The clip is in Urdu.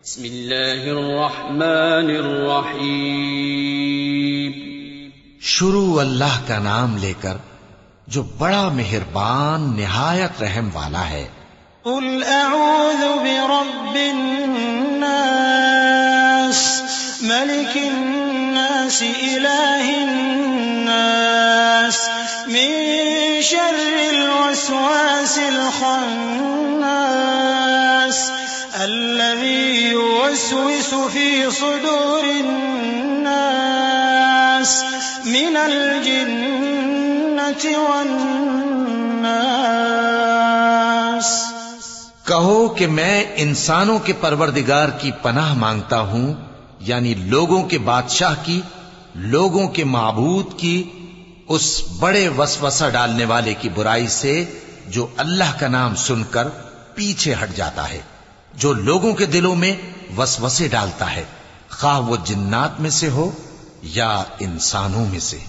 بسم اللہ الرحمن الرحیم. شروع اللہ کا نام لے کر جو بڑا مہربان نہایت رحم والا ہے. قل اعوذ برب الناس ملک الناس الہ الناس من شر الوسواس الخناس الذي يوسوس في صدور الناس من الجنة والناس. کہو کہ میں انسانوں کے پروردگار کی پناہ مانگتا ہوں، یعنی لوگوں کے بادشاہ کی، لوگوں کے معبود کی، اس بڑے وسوسہ ڈالنے والے کی برائی سے جو اللہ کا نام سن کر پیچھے ہٹ جاتا ہے، جو لوگوں کے دلوں میں وسوسے ڈالتا ہے، خواہ وہ جنات میں سے ہو یا انسانوں میں سے.